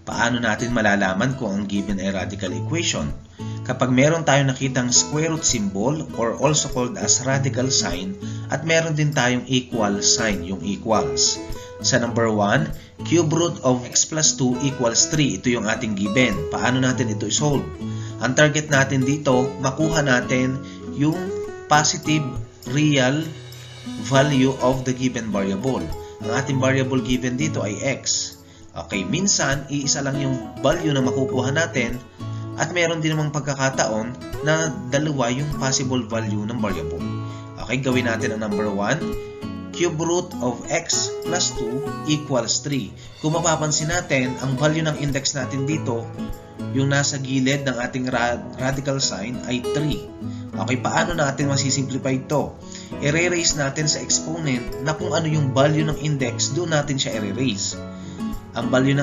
Paano natin malalaman kung ang given ay radical equation? Kapag meron tayong nakitang square root symbol or also called as radical sign at meron din tayong equal sign, yung equals. Sa number 1, cube root of x plus 2 equals 3. Ito yung ating given. Paano natin ito isolve? Ang target natin dito, makuha natin yung positive real value of the given variable. Ang ating variable given dito ay x. Okay, minsan, iisa lang yung value na makukuha natin at meron din namang pagkakataon na dalawa yung possible value ng variable. Okay, gawin natin ang number 1. Cube root of x plus 2 equals 3. Kung mapapansin natin, ang value ng index natin dito, yung nasa gilid ng ating radical sign ay 3. Okay, paano natin masisimplify ito? I-erase natin sa exponent na kung ano yung value ng index, doon natin siya i-erase. Ang value ng